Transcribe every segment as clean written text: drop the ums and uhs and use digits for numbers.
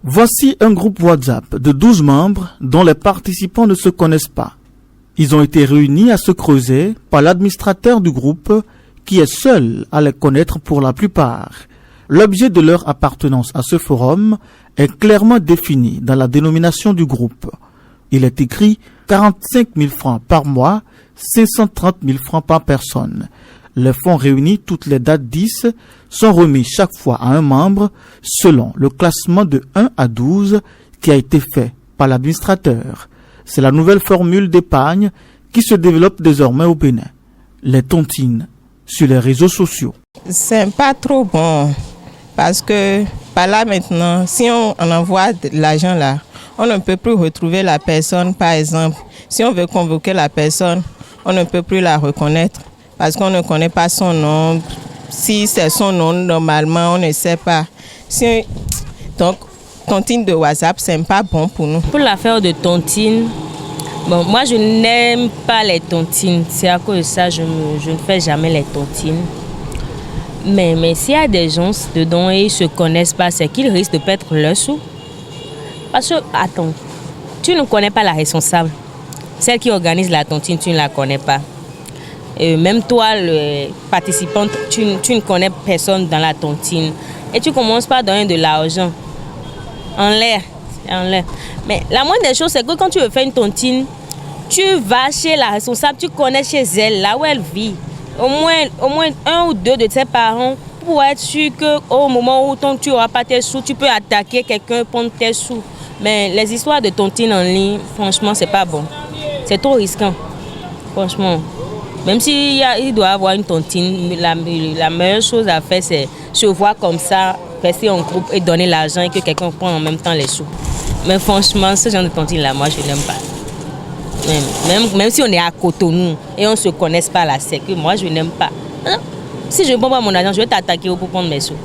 Voici un groupe WhatsApp de 12 membres dont les participants ne se connaissent pas. Ils ont été réunis à se creuser par l'administrateur du groupe qui est seul à les connaître pour la plupart. L'objet de leur appartenance à ce forum est clairement défini dans la dénomination du groupe. Il est écrit 45 000 francs par mois, 530 000 francs par personne. Les fonds réunis toutes les dates 10 sont remis chaque fois à un membre selon le classement de 1 à 12 qui a été fait par l'administrateur. C'est la nouvelle formule d'épargne qui se développe désormais au Bénin. Les tontines sur les réseaux sociaux. C'est pas trop bon parce que par là maintenant, si on envoie de l'argent là, on ne peut plus retrouver la personne. Par exemple, si on veut convoquer la personne, on ne peut plus la reconnaître parce qu'on ne connaît pas son nom. Si c'est son nom, normalement, on ne sait pas. Donc, tontine de WhatsApp, c'est pas bon pour nous. Pour l'affaire de tontine, bon, moi, je n'aime pas les tontines. C'est à cause de ça que je ne fais jamais les tontines. Mais s'il y a des gens dedans et ils ne se connaissent pas, c'est qu'ils risquent de perdre leur sou. Parce que, attends, tu ne connais pas la responsable. Celle qui organise la tontine, tu ne la connais pas. Et même toi, le participant, tu ne connais personne dans la tontine. Et tu commences par donner de l'argent en l'air. Mais la moindre des choses, c'est que quand tu veux faire une tontine, tu vas chez la responsable, tu connais chez elle, là où elle vit. Au moins un ou deux de ses parents pour être sûr qu'au moment où tu n'auras pas tes sous, tu peux attaquer quelqu'un, prendre tes sous. Mais les histoires de tontine en ligne, franchement, c'est pas bon. C'est trop risquant, franchement. Même s'il doit y avoir une tontine, la meilleure chose à faire, c'est se voir comme ça, rester en groupe et donner l'argent et que quelqu'un prenne en même temps les sous. Mais franchement, ce genre de tontine-là, moi, je n'aime pas. Même si on est à Cotonou et on ne se connaît pas là, c'est que moi, je n'aime pas. Si je ne prends pas mon argent, je vais t'attaquer pour prendre mes sous.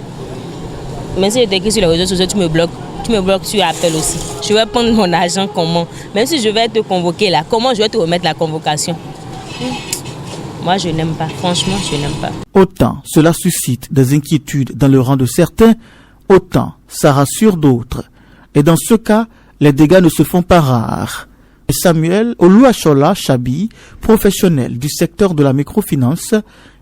Mais si je t'écris sur les réseaux sociaux, tu me bloques sur appel aussi. Je vais prendre mon argent comment? Même si je vais te convoquer là, comment je vais te remettre la convocation? Moi, je n'aime pas. Franchement, je n'aime pas. Autant cela suscite des inquiétudes dans le rang de certains, autant ça rassure d'autres. Et dans ce cas, les dégâts ne se font pas rares. Samuel Oluachola Chabi, professionnel du secteur de la microfinance,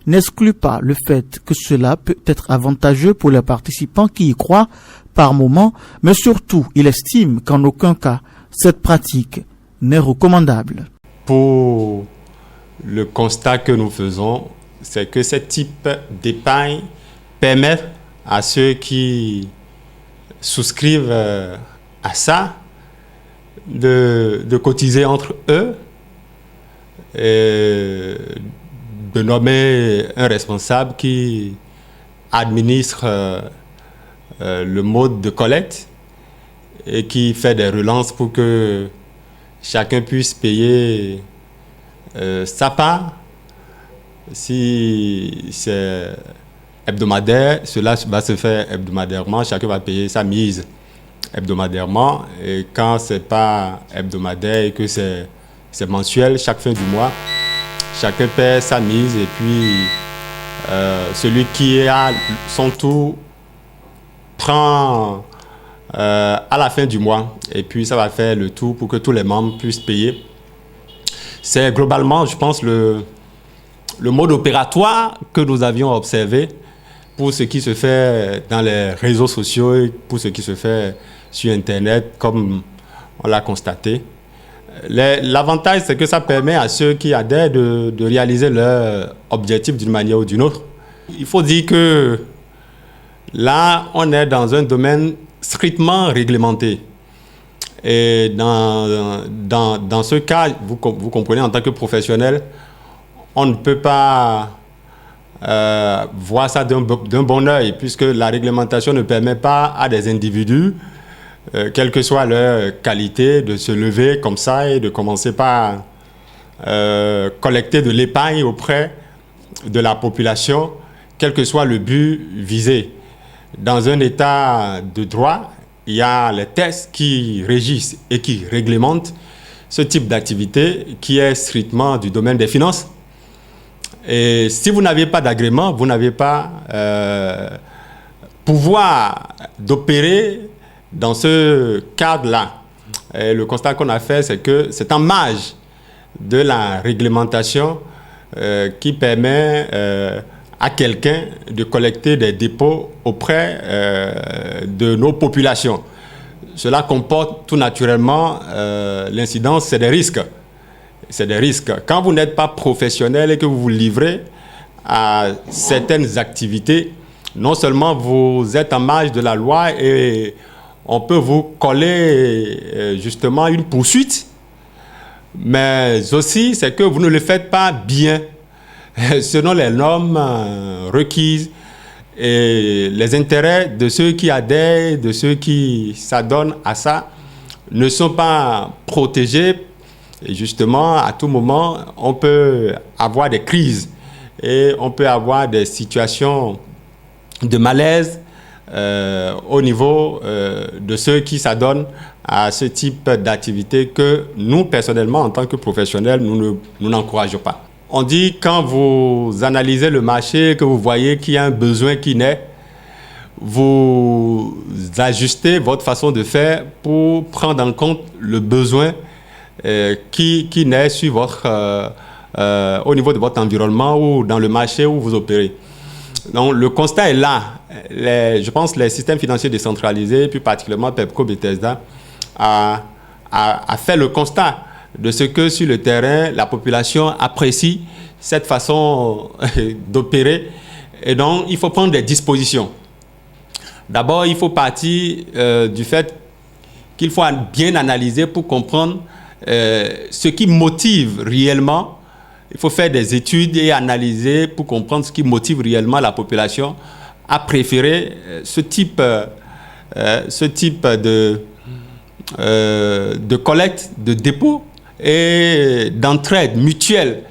n'exclut pas le fait que cela peut être avantageux pour les participants qui y croient par moment, mais surtout, il estime qu'en aucun cas, cette pratique n'est recommandable. Pour le constat que nous faisons, c'est que ce type d'épargne permet à ceux qui souscrivent à ça de cotiser entre eux et de nommer un responsable qui administre le mode de collecte et qui fait des relances pour que chacun puisse payer sa part. Si c'est hebdomadaire, cela va se faire hebdomadairement, chacun va payer sa mise hebdomadairement, et quand c'est pas hebdomadaire et que c'est mensuel, chaque fin du mois, chacun paie sa mise et puis celui qui a son tour prend à la fin du mois et puis ça va faire le tout pour que tous les membres puissent payer. C'est globalement, je pense, le mode opératoire que nous avions observé pour ce qui se fait dans les réseaux sociaux et pour ce qui se fait sur Internet, comme on l'a constaté. L'avantage, c'est que ça permet à ceux qui adhèrent de réaliser leur objectif d'une manière ou d'une autre. Il faut dire que là, on est dans un domaine strictement réglementé. Et dans ce cas, vous comprenez, en tant que professionnel, on ne peut pas voir ça d'un bon œil, puisque la réglementation ne permet pas à des individus, quelle que soit leur qualité, de se lever comme ça et de commencer par collecter de l'épargne auprès de la population, quel que soit le but visé. Dans un état de droit, il y a les textes qui régissent et qui réglementent ce type d'activité qui est strictement du domaine des finances. Et si vous n'avez pas d'agrément, vous n'avez pas pouvoir d'opérer dans ce cadre-là, le constat qu'on a fait, c'est que c'est en marge de la réglementation qui permet à quelqu'un de collecter des dépôts auprès de nos populations. Cela comporte tout naturellement l'incidence, c'est des risques. C'est des risques. Quand vous n'êtes pas professionnel et que vous vous livrez à certaines activités, non seulement vous êtes en marge de la loi et on peut vous coller justement une poursuite, mais aussi c'est que vous ne le faites pas bien selon les normes requises et les intérêts de ceux qui adhèrent, de ceux qui s'adonnent à ça ne sont pas protégés. Et justement, à tout moment, on peut avoir des crises et on peut avoir des situations de malaise au niveau de ceux qui s'adonnent à ce type d'activité que nous, personnellement, en tant que professionnels, nous n'encourageons pas. On dit quand vous analysez le marché, que vous voyez qu'il y a un besoin qui naît, vous ajustez votre façon de faire pour prendre en compte le besoin qui naît sur au niveau de votre environnement ou dans le marché où vous opérez. Donc le constat est là. Je pense que les systèmes financiers décentralisés, plus particulièrement Pepco Bethesda, a fait le constat de ce que sur le terrain, la population apprécie cette façon d'opérer. Et donc, il faut prendre des dispositions. D'abord, il faut partir du fait qu'il faut bien analyser pour comprendre ce qui motive réellement. Il faut faire des études et analyser pour comprendre ce qui motive réellement la population à préférer ce type de collecte, de dépôt et d'entraide mutuelle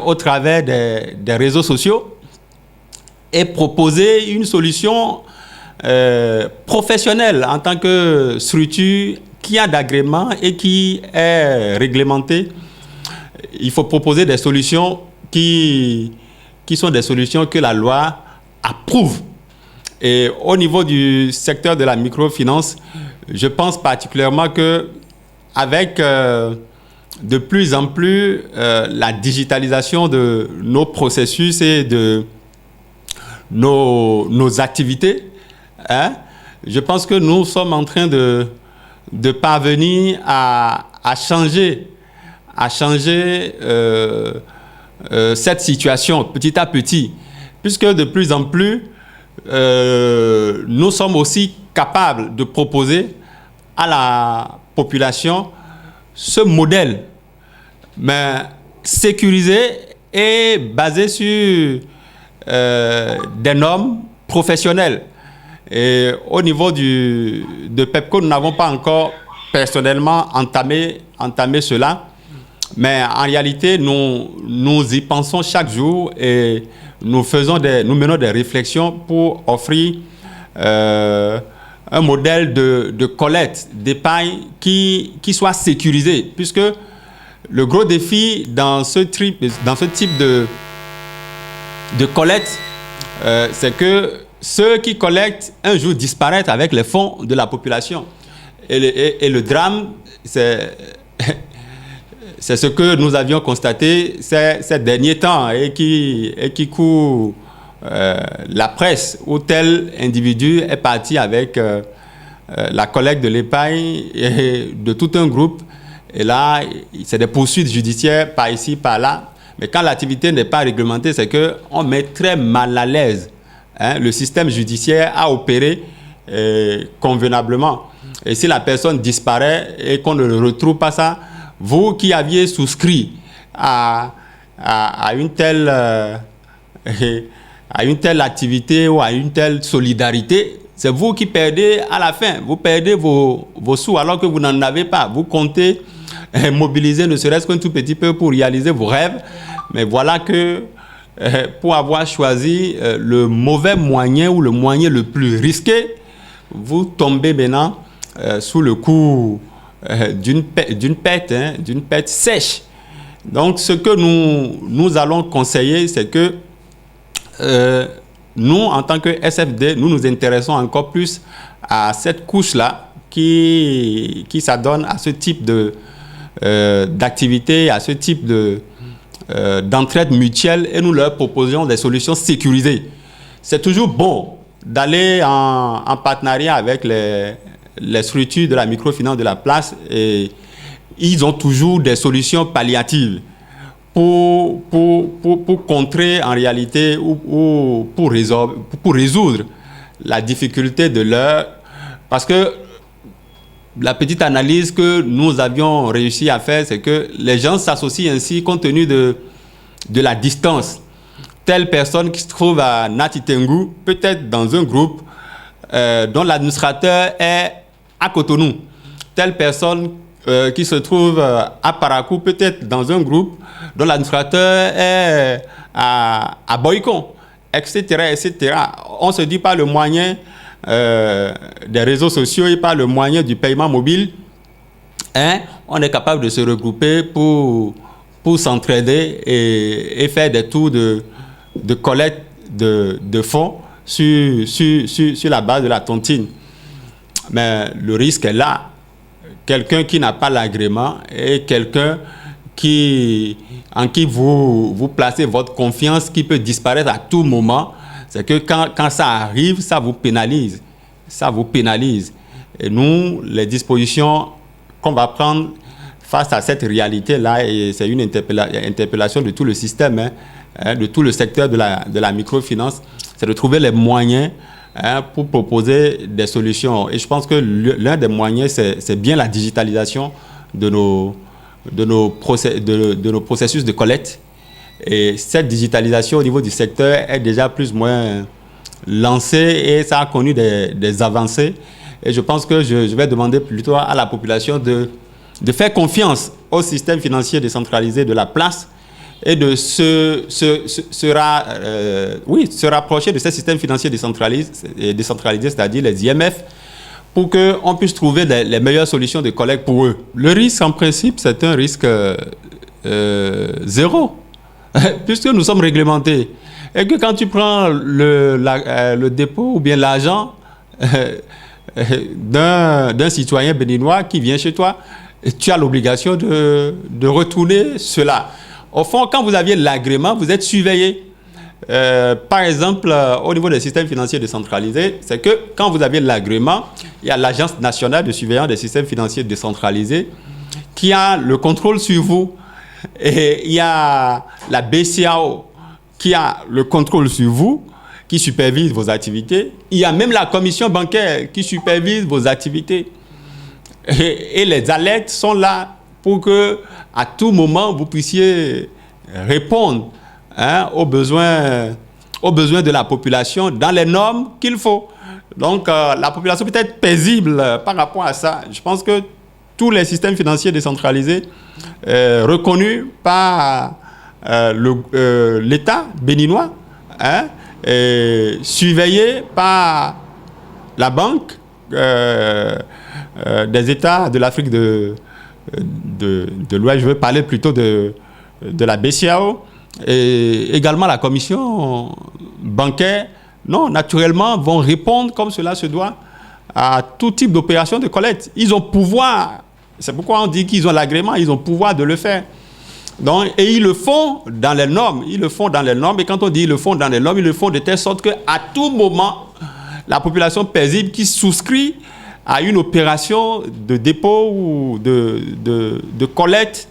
au travers des réseaux sociaux et proposer une solution professionnelle en tant que structure qui a d'agrément et qui est réglementée. Il faut proposer des solutions qui sont des solutions que la loi approuve. Et au niveau du secteur de la microfinance, je pense particulièrement que avec de plus en plus la digitalisation de nos processus et de nos activités, je pense que nous sommes en train de parvenir à changer cette situation petit à petit, puisque de plus en plus, nous sommes aussi capables de proposer à la population ce modèle, mais sécurisé et basé sur des normes professionnelles. Et au niveau de Pepco, nous n'avons pas encore personnellement entamé cela, mais en réalité, nous y pensons chaque jour et nous menons des réflexions pour offrir un modèle de collecte d'épargne qui soit sécurisé, puisque le gros défi dans ce type de collecte, c'est que ceux qui collectent un jour disparaissent avec les fonds de la population. Et le drame, c'est ce que nous avions constaté ces derniers temps et qui court la presse, où tel individu est parti avec la collecte de l'épargne de tout un groupe. Et là, c'est des poursuites judiciaires par ici, par là. Mais quand l'activité n'est pas réglementée, c'est qu'on met très mal à l'aise le système judiciaire à opérer convenablement. Et si la personne disparaît et qu'on ne retrouve pas ça, vous qui aviez souscrit à une telle activité ou à une telle solidarité, c'est vous qui perdez à la fin. Vous perdez vos sous alors que vous n'en avez pas. Vous comptez mobiliser ne serait-ce qu'un tout petit peu pour réaliser vos rêves. Mais voilà que pour avoir choisi le mauvais moyen ou le moyen le plus risqué, vous tombez maintenant sous le coup d'une perte sèche. Donc, ce que nous allons conseiller, c'est que nous, en tant que SFD, nous nous intéressons encore plus à cette couche-là qui s'adonne à ce type d'activité, à ce type d'entraide mutuelle, et nous leur proposions des solutions sécurisées. C'est toujours bon d'aller en partenariat avec les structures de la microfinance de la place, et ils ont toujours des solutions palliatives pour contrer en réalité ou pour résoudre la difficulté de leur... Parce que la petite analyse que nous avions réussi à faire, c'est que les gens s'associent ainsi compte tenu de la distance. Telle personne qui se trouve à Natitengu peut être dans un groupe dont l'administrateur est à Cotonou. Telle personne qui se trouve à Parakou peut être dans un groupe dont l'administrateur est à Boycon, etc., etc. On se dit par le moyen des réseaux sociaux et par le moyen du paiement mobile, on est capable de se regrouper pour s'entraider et faire des tours de collecte de fonds sur la base de la tontine. Mais le risque est là. Quelqu'un qui n'a pas l'agrément et quelqu'un en qui vous placez votre confiance, qui peut disparaître à tout moment, c'est que quand ça arrive, ça vous pénalise. Ça vous pénalise. Et nous, les dispositions qu'on va prendre face à cette réalité-là, et c'est une interpellation de tout le système, de tout le secteur de la microfinance, c'est de trouver les moyens pour proposer des solutions. Et je pense que l'un des moyens, c'est bien la digitalisation de nos processus de collecte. Et cette digitalisation au niveau du secteur est déjà plus ou moins lancée et ça a connu des avancées. Et je pense que je vais demander plutôt à la population de faire confiance au système financier décentralisé de la place et de se rapprocher de ces systèmes financiers décentralisés, c'est-à-dire les IMF, pour qu'on puisse trouver les meilleures solutions de collecte pour eux. Le risque, en principe, c'est un risque zéro, puisque nous sommes réglementés. Et que quand tu prends le dépôt ou bien l'argent d'un citoyen béninois qui vient chez toi, tu as l'obligation de retourner cela. Au fond, quand vous aviez l'agrément, vous êtes surveillé. Par exemple, au niveau des systèmes financiers décentralisés, c'est que quand vous avez l'agrément, il y a l'Agence nationale de surveillance des systèmes financiers décentralisés qui a le contrôle sur vous. Et il y a la BCAO qui a le contrôle sur vous, qui supervise vos activités. Il y a même la commission bancaire qui supervise vos activités. Et les alertes sont là pour que, à tout moment, vous puissiez répondre aux besoins de la population dans les normes qu'il faut. Donc, la population peut être paisible par rapport à ça. Je pense que tous les systèmes financiers décentralisés reconnus par l'État béninois, surveillés par la Banque des États de l'Afrique de l'Ouest, je veux parler plutôt de la BCAO, et également la commission bancaire, non, naturellement, vont répondre comme cela se doit à tout type d'opération de collecte. Ils ont pouvoir, c'est pourquoi on dit qu'ils ont l'agrément, ils ont pouvoir de le faire. Donc, et ils le font dans les normes, et quand on dit ils le font dans les normes, ils le font de telle sorte qu'à tout moment, la population paisible qui souscrit à une opération de dépôt ou de collecte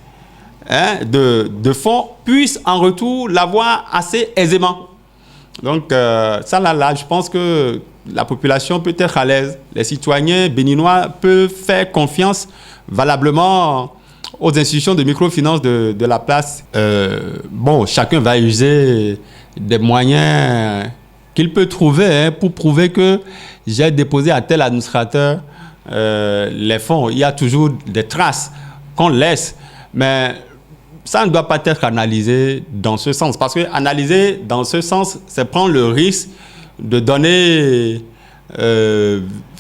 de fonds puisse en retour l'avoir assez aisément. Donc ça là, je pense que la population peut être à l'aise. Les citoyens béninois peuvent faire confiance valablement aux institutions de microfinance de la place. Chacun va user des moyens qu'il peut trouver pour prouver que j'ai déposé à tel administrateur les fonds. Il y a toujours des traces qu'on laisse, mais ça ne doit pas être analysé dans ce sens. Parce que analyser dans ce sens, c'est prendre le risque de donner,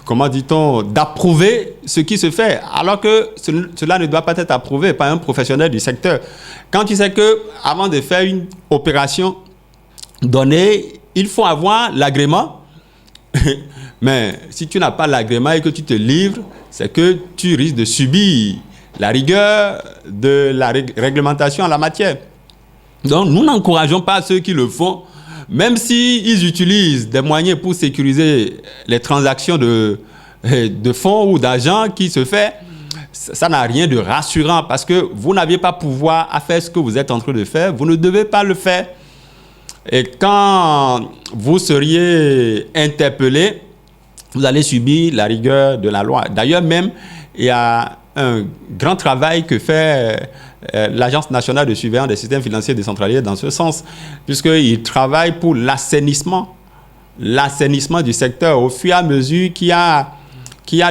comment dit-on, d'approuver ce qui se fait, alors que cela ne doit pas être approuvé par un professionnel du secteur. Quand tu sais qu'avant de faire une opération donnée, il faut avoir l'agrément Mais si tu n'as pas l'agrément et que tu te livres, c'est que tu risques de subir la rigueur de la réglementation en la matière. Donc, nous n'encourageons pas ceux qui le font, même s'ils utilisent des moyens pour sécuriser les transactions de fonds ou d'argent qui se fait. Ça n'a rien de rassurant parce que vous n'aviez pas pouvoir à faire ce que vous êtes en train de faire. Vous ne devez pas le faire. Et quand vous seriez interpellé, vous allez subir la rigueur de la loi. D'ailleurs, même, il y a un grand travail que fait l'Agence nationale de surveillance des systèmes financiers décentralisés dans ce sens, puisqu'il travaille pour l'assainissement du secteur. Au fur et à mesure qu'il y a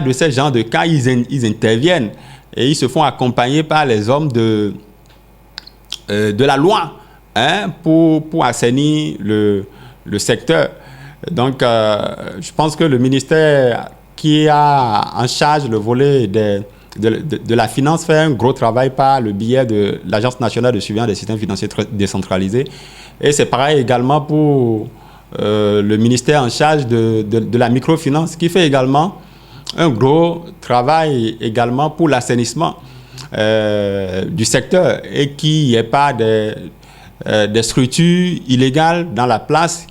de ces genres de cas, ils interviennent et ils se font accompagner par les hommes de la loi pour assainir le secteur. Donc, je pense que le ministère qui a en charge le volet de la finance fait un gros travail par le biais de l'Agence nationale de surveillance des systèmes financiers décentralisés. Et c'est pareil également pour le ministère en charge de la microfinance qui fait également un gros travail également pour l'assainissement du secteur et qu'il n'y ait pas des structures illégales dans la place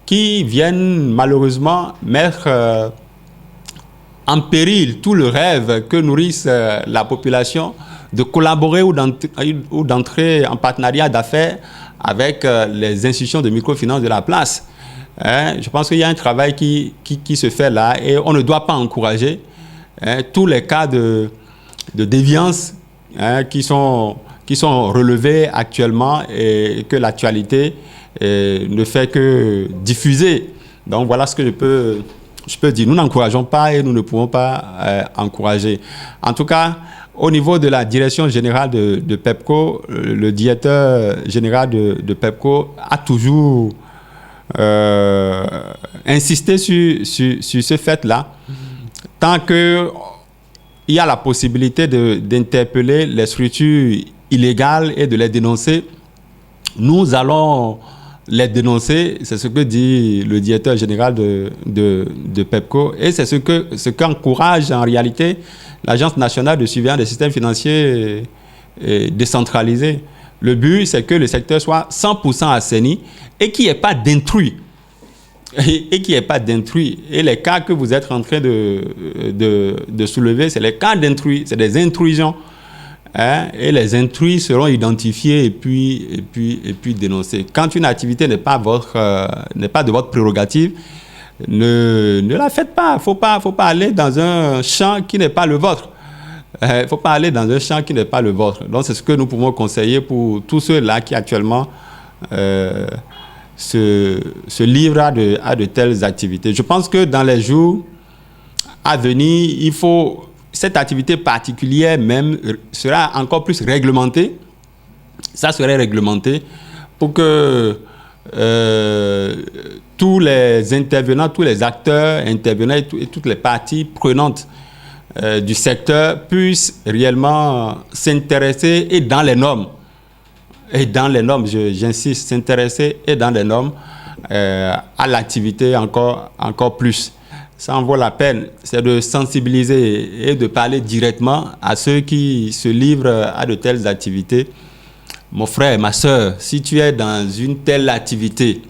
qui viennent malheureusement mettre en péril tout le rêve que nourrissent la population de collaborer ou d'entrer en partenariat d'affaires avec les institutions de microfinance de la place. Je pense qu'il y a un travail qui se fait là et on ne doit pas encourager tous les cas de déviance qui sont relevés actuellement et que l'actualité ne fait que diffuser. Donc voilà ce que je peux dire. Nous n'encourageons pas et nous ne pouvons pas encourager. En tout cas, au niveau de la direction générale de PEPCO, le directeur général de PEPCO a toujours insisté sur ce fait-là. Tant qu'il y a la possibilité d'interpeller les structures illégales et de les dénoncer, nous allons les dénoncer. C'est ce que dit le directeur général de PEPCO et c'est ce qu'encourage en réalité l'Agence nationale de surveillance des systèmes financiers décentralisés. Le but, c'est que le secteur soit 100% assaini et qu'il n'y ait pas d'intrus. Et qu'il n'y ait pas d'intrus. Et les cas que vous êtes en train de soulever, c'est les cas d'intrus, c'est des intrusions. Et les intrus seront identifiés et puis dénoncés. Quand une activité n'est pas de votre prérogative, ne la faites pas. Faut pas aller dans un champ qui n'est pas le vôtre. Il ne faut pas aller dans un champ qui n'est pas le vôtre. Donc, c'est ce que nous pouvons conseiller pour tous ceux-là qui actuellement se livrent à de telles activités. Je pense que dans les jours à venir, cette activité particulière même sera encore plus réglementée. Ça serait réglementé pour que tous les intervenants, tous les acteurs intervenants et toutes les parties prenantes du secteur puissent réellement s'intéresser et dans les normes, j'insiste, s'intéresser et dans les normes à l'activité encore plus. Ça en vaut la peine, c'est de sensibiliser et de parler directement à ceux qui se livrent à de telles activités. Mon frère, ma soeur, si tu es dans une telle activité,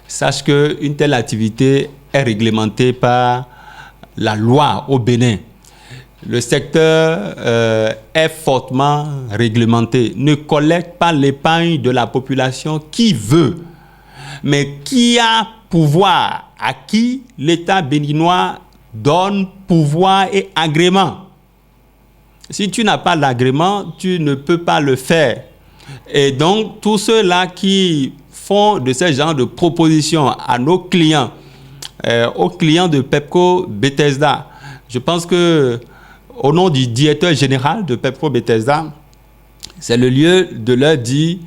sache qu'une telle activité est réglementée par la loi au Bénin. Le secteur est fortement réglementé. Ne collecte pas l'épargne de la population qui veut, mais qui a pouvoir, à qui l'État béninois donne pouvoir et agrément. Si tu n'as pas l'agrément, tu ne peux pas le faire. Et donc, tous ceux-là qui font de ce genre de propositions à nos clients, aux clients de PEPCO Bethesda, je pense que au nom du directeur général de PEPCO Bethesda, c'est le lieu de leur dire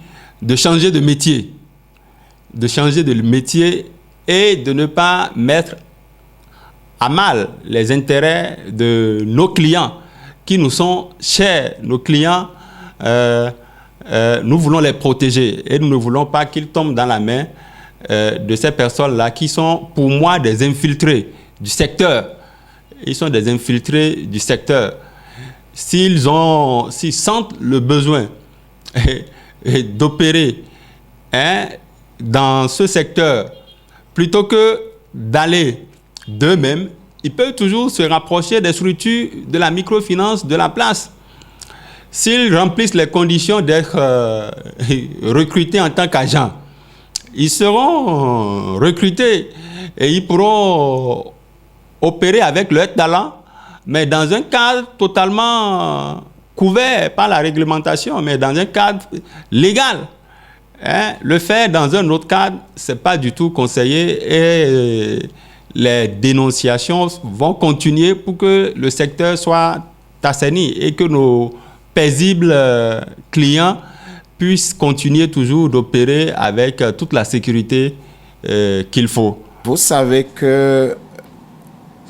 de changer de métier. De changer de métier et de ne pas mettre à mal les intérêts de nos clients qui nous sont chers. Nos clients, nous voulons les protéger et nous ne voulons pas qu'ils tombent dans la main de ces personnes-là qui sont pour moi des infiltrés du secteur. Ils sont des infiltrés du secteur. S'ils sentent le besoin d'opérer dans ce secteur, plutôt que d'aller d'eux-mêmes, ils peuvent toujours se rapprocher des structures de la microfinance de la place. S'ils remplissent les conditions d'être recrutés en tant qu'agents, ils seront recrutés et ils pourront opérer avec leur talent, mais dans un cadre totalement couvert par la réglementation, mais dans un cadre légal. Le faire dans un autre cadre, ce n'est pas du tout conseillé et les dénonciations vont continuer pour que le secteur soit assaini et que nos paisibles clients puissent continuer toujours d'opérer avec toute la sécurité qu'il faut. Vous savez que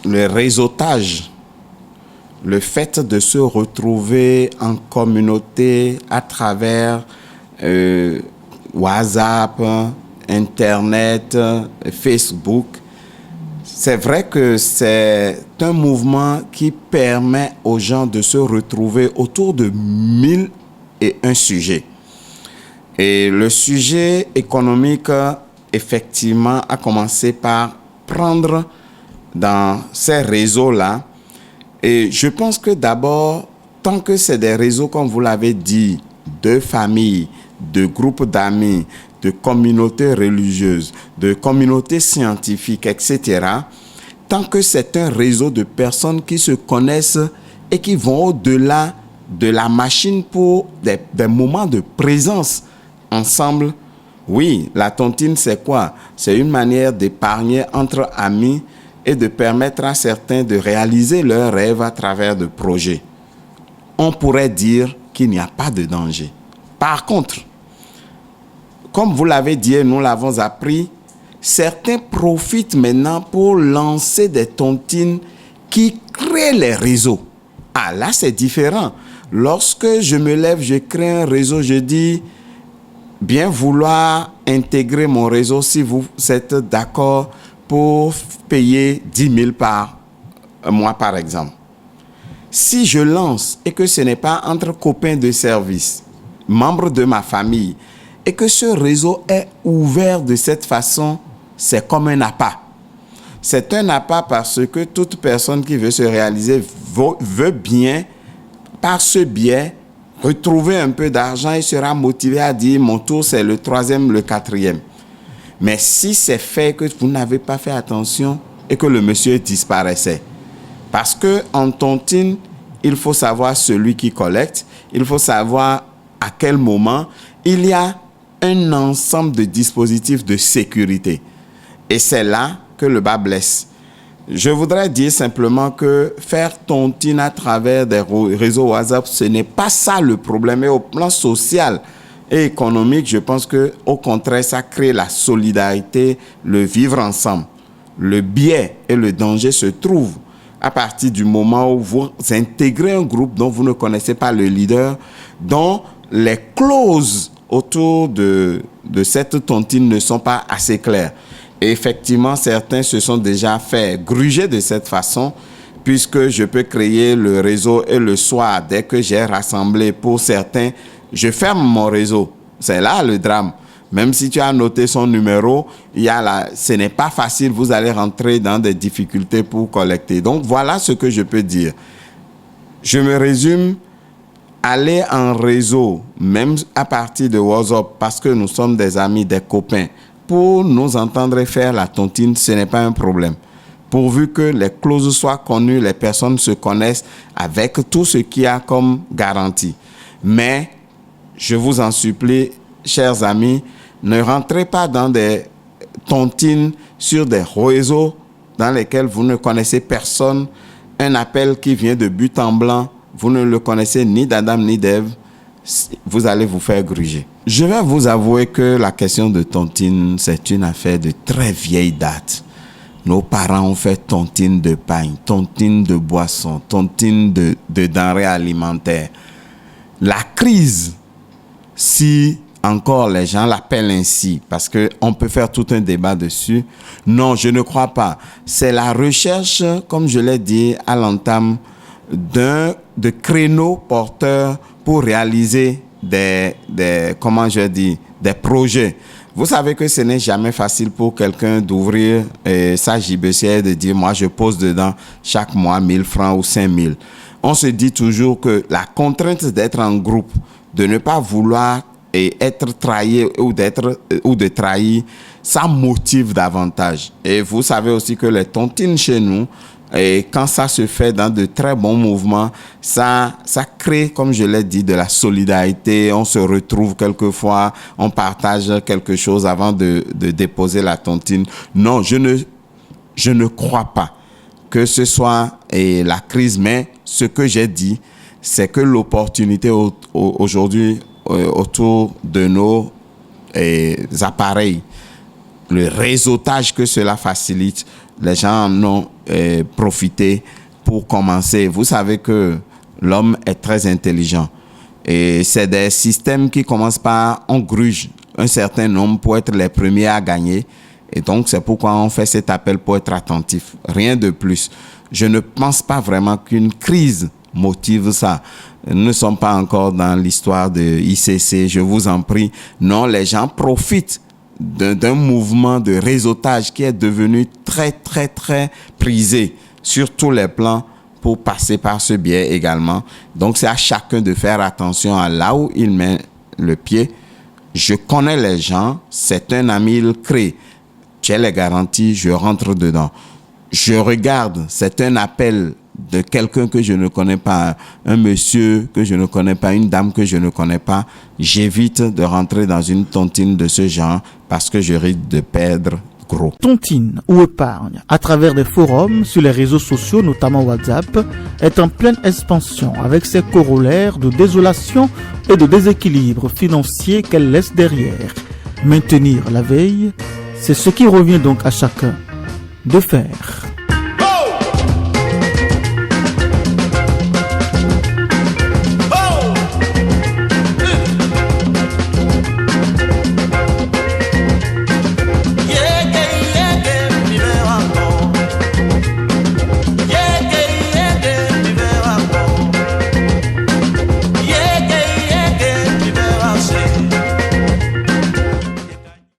le réseautage, le fait de se retrouver en communauté à travers WhatsApp, Internet, Facebook, c'est vrai que c'est un mouvement qui permet aux gens de se retrouver autour de 1001 sujets. Et le sujet économique, effectivement, a commencé par prendre dans ces réseaux-là. Et je pense que d'abord, tant que c'est des réseaux, comme vous l'avez dit, de familles, de groupes d'amis, de communautés religieuses, de communautés scientifiques, etc., tant que c'est un réseau de personnes qui se connaissent et qui vont au-delà de la machine pour des moments de présence ensemble, oui, la tontine, c'est quoi? C'est une manière d'épargner entre amis et de permettre à certains de réaliser leurs rêves à travers de projets. On pourrait dire qu'il n'y a pas de danger. Par contre, comme vous l'avez dit et nous l'avons appris, certains profitent maintenant pour lancer des tontines qui créent les réseaux. Ah, là, c'est différent. Lorsque je me lève, je crée un réseau, je dis bien vouloir intégrer mon réseau si vous êtes d'accord pour payer 10 000 par mois, par exemple. Si je lance et que ce n'est pas entre copains de service, membres de ma famille, et que ce réseau est ouvert de cette façon, c'est comme un appât. C'est un appât parce que toute personne qui veut se réaliser veut bien, par ce biais, retrouver un peu d'argent et sera motivé à dire mon tour c'est le 3e, le 4e. Mais si c'est fait que vous n'avez pas fait attention et que le monsieur disparaissait, parce que en tontine, il faut savoir celui qui collecte, il faut savoir à quel moment, il y a un ensemble de dispositifs de sécurité. Et c'est là que le bas blesse. Je voudrais dire simplement que faire tontine à travers des réseaux WhatsApp, ce n'est pas ça le problème. Et au plan social et économique, je pense que au contraire, ça crée la solidarité, le vivre ensemble. Le biais et le danger se trouvent à partir du moment où vous intégrez un groupe dont vous ne connaissez pas le leader, dont les clauses autour de cette tontine ne sont pas assez claires. Et effectivement, certains se sont déjà fait gruger de cette façon, puisque je peux créer le réseau et le soir, dès que j'ai rassemblé pour certains, je ferme mon réseau. C'est là le drame. Même si tu as noté son numéro, ce n'est pas facile, vous allez rentrer dans des difficultés pour collecter. Donc voilà ce que je peux dire. Je me résume. Aller en réseau, même à partir de WhatsApp, parce que nous sommes des amis, des copains, pour nous entendre faire la tontine, ce n'est pas un problème. Pourvu que les clauses soient connues, les personnes se connaissent avec tout ce qu'il y a comme garantie. Mais, je vous en supplie, chers amis, ne rentrez pas dans des tontines sur des réseaux dans lesquels vous ne connaissez personne, un appel qui vient de but en blanc, vous ne le connaissez ni d'Adam ni d'Ève, vous allez vous faire gruger. Je vais vous avouer que la question de tontine, c'est une affaire de très vieille date. Nos parents ont fait tontine de pain, tontine de boisson, tontine de denrées alimentaires. La crise, si encore les gens l'appellent ainsi, parce que on peut faire tout un débat dessus. Non, je ne crois pas. C'est la recherche, comme je l'ai dit à l'entame, de créneaux porteurs pour réaliser des projets. Vous savez que ce n'est jamais facile pour quelqu'un d'ouvrir sa JBCR et de dire, moi, je pose dedans chaque mois 1000 francs ou 5000. On se dit toujours que la contrainte d'être en groupe, de ne pas vouloir être trahi ou de trahir, ça motive davantage. Et vous savez aussi que les tontines chez nous, et quand ça se fait dans de très bons mouvements, ça crée, comme je l'ai dit, de la solidarité. On se retrouve quelquefois, on partage quelque chose avant de déposer la tontine. Non, je ne crois pas que ce soit la crise, mais ce que j'ai dit, c'est que l'opportunité aujourd'hui autour de nos appareils, le réseautage que cela facilite, les gens en ont profité pour commencer. Vous savez que l'homme est très intelligent et c'est des systèmes qui commencent par on gruge un certain nombre pour être les premiers à gagner, et donc c'est pourquoi on fait cet appel pour être attentif, rien de plus. Je ne pense pas vraiment qu'une crise motive ça. Nous ne sommes pas encore dans l'histoire de ICC, je vous en prie. Non, les gens profitent d'un mouvement de réseautage qui est devenu très, très, très prisé sur tous les plans pour passer par ce biais également. Donc, c'est à chacun de faire attention à là où il met le pied. Je connais les gens, c'est un ami, il crée. J'ai les garanties, je rentre dedans. Je regarde, c'est un appel de quelqu'un que je ne connais pas, un monsieur que je ne connais pas, une dame que je ne connais pas. J'évite de rentrer dans une tontine de ce genre parce que je risque de perdre gros. Tontine ou épargne à travers des forums sur les réseaux sociaux, notamment WhatsApp, est en pleine expansion avec ses corollaires de désolation et de déséquilibre financier qu'elle laisse derrière. Maintenir la veille, c'est ce qui revient donc à chacun de faire.